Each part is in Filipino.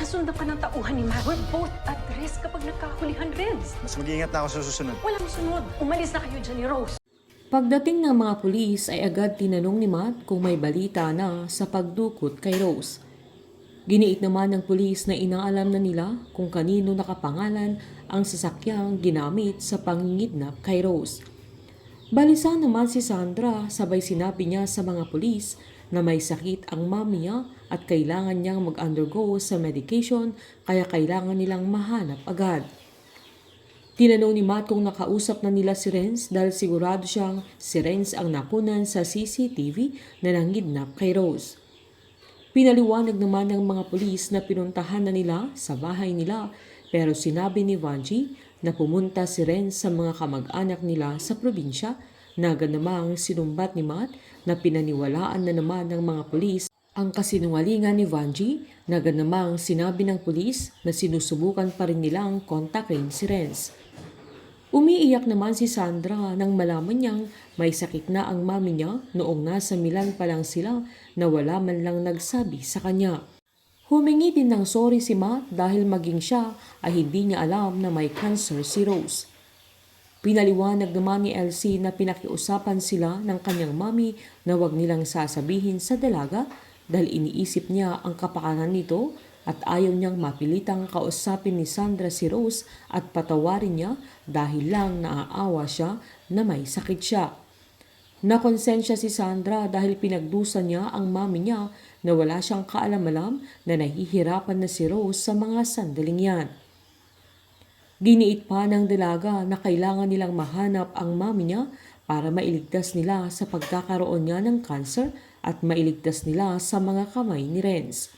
Nasundan ka ng tauhan ni Matt. We're both at risk kapag nagkahulihan, Renz. Mas mag-iingat na ako sa susunod. Walang sunod. Umalis na kayo dyan ni Rose. Pagdating ng mga pulis ay agad tinanong ni Matt kung may balita na sa pagdukot kay Rose. Giniit naman ng pulis na inaalam na nila kung kanino nakapangalan ang sasakyang ginamit sa pangingidnap kay Rose. Balisa naman si Sandra, sabay sinabi niya sa mga pulis na may sakit ang mami niya at kailangan niyang mag-undergo sa medication kaya kailangan nilang mahanap agad. Tinanong ni Matt kung nakausap na nila si Renz dahil sigurado siyang si Renz ang nakunan sa CCTV na nanggidnap kay Rose. Pinaliwanag naman ng mga pulis na pinuntahan na nila sa bahay nila pero sinabi ni Vanjie na pumunta si Renz sa mga kamag-anak nila sa probinsya na ganamang sinumbat ni Matt na pinaniwalaan na naman ng mga pulis ang kasinungalingan ni Vanjie na ganamang sinabi ng pulis na sinusubukan pa rin nilang kontakin si Renz. Umiiyak naman si Sandra nang malaman niyang may sakit na ang mami niya noong nasa Milan pa lang sila na wala man lang nagsabi sa kanya. Humingi din ng sorry si Matt dahil maging siya ay hindi niya alam na may cancer si Rose. Pinaliwanag naman ni Elsie na pinakiusapan sila ng kanyang mami na wag nilang sasabihin sa dalaga dahil iniisip niya ang kapakanan nito at ayaw niyang mapilitang kausapin ni Sandra si Rose at patawarin niya dahil lang naaawa siya na may sakit siya. Nakonsensya si Sandra dahil pinagdusa niya ang mami niya na wala siyang kaalam-alam na nahihirapan na si Rose sa mga sandaling yan. Giniit pa ng dalaga na kailangan nilang mahanap ang mami niya para mailigtas nila sa pagkakaroon niya ng cancer at mailigtas nila sa mga kamay ni Renz.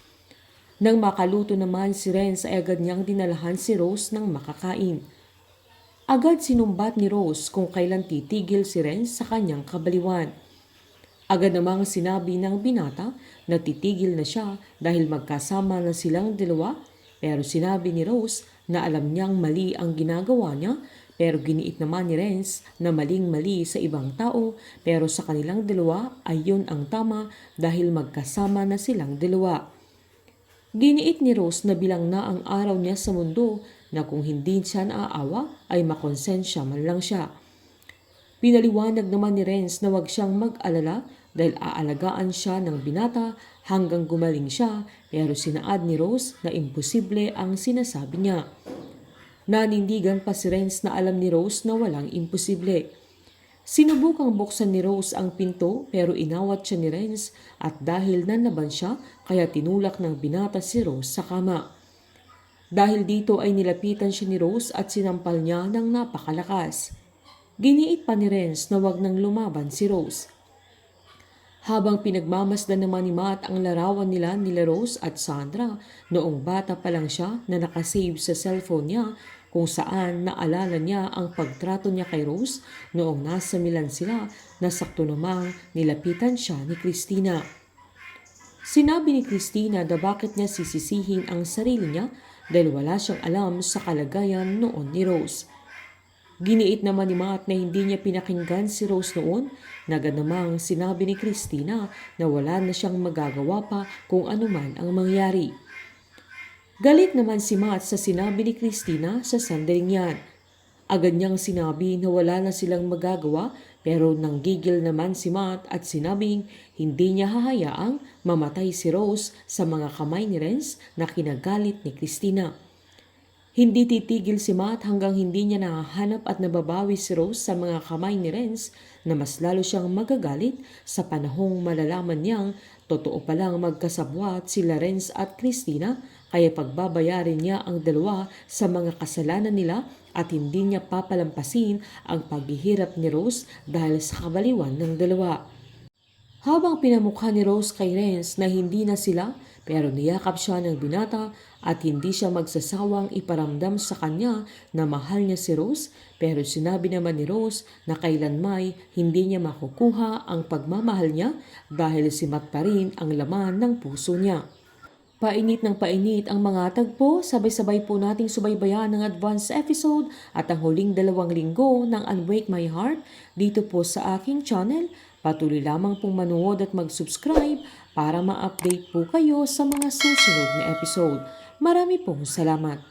Nang makaluto naman si Renz ay agad niyang dinalahan si Rose ng makakain. Agad sinumbat ni Rose kung kailan titigil si Renz sa kanyang kabaliwan. Agad namang sinabi ng binata na titigil na siya dahil magkasama na silang dalawa pero sinabi ni Rose na alam niyang mali ang ginagawa niya pero giniit naman ni Renz na maling-mali sa ibang tao pero sa kanilang dalawa ay yun ang tama dahil magkasama na silang dalawa. Giniit ni Rose na bilang na ang araw niya sa mundo na kung hindi siya naaawa ay makonsensya man lang siya. Pinaliwanag naman ni Renz na wag siyang mag-alala dahil aalagaan siya ng binata hanggang gumaling siya pero sinaad ni Rose na imposible ang sinasabi niya. Nanindigan pa si Renz na alam ni Rose na walang imposible. Sinubukang buksan ni Rose ang pinto pero inawat siya ni Renz at dahil nanaban siya kaya tinulak ng binata si Rose sa kama. Dahil dito ay nilapitan siya ni Rose at sinampal niya ng napakalakas. Giniit pa ni Renz na wag nang lumaban si Rose. Habang pinagmamasdan naman ni Matt ang larawan nila Rose at Sandra noong bata pa lang siya na nakasave sa cellphone niya kung saan naalala niya ang pagtrato niya kay Rose noong nasa Milan sila na sakto namang nilapitan siya ni Christina. Sinabi ni Christina na bakit niya sisisihin ang sarili niya dahil wala siyang alam sa kalagayan noon ni Rose. Giniit naman ni Matt na hindi niya pinakinggan si Rose noon na ganamang sinabi ni Christina na wala na siyang magagawa pa kung anuman ang mangyari. Galit naman si Matt sa sinabi ni Christina sa sandaling yan. Agad niyang sinabi na wala na silang magagawa pero nanggigil naman si Matt at sinabing hindi niya hahayaang mamatay si Rose sa mga kamay ni Renz na kinagalit ni Christina. Hindi titigil si Matt hanggang hindi niya nahahanap at nababawi si Rose sa mga kamay ni Renz na mas lalo siyang magagalit sa panahong malalaman niyang totoo palang magkasabwat sila Renz at Christina kaya pagbabayarin niya ang dalawa sa mga kasalanan nila at hindi niya papalampasin ang paghihirap ni Rose dahil sa kabaliwan ng dalawa. Habang pinamukha ni Rose kay Renz na hindi na sila pero niyakap siya ng binata at hindi siya magsasawang iparamdam sa kanya na mahal niya si Rose pero sinabi naman ni Rose na kailanmay hindi niya makukuha ang pagmamahal niya dahil si Matt pa rin ang laman ng puso niya. Painit ng painit ang mga tagpo, sabay-sabay po nating subaybayan ng advance episode at ang huling 2 linggo ng Unbreak My Heart dito po sa aking channel. Patuloy lamang pong manood at mag-subscribe para ma-update po kayo sa mga susunod na episode. Marami pong salamat.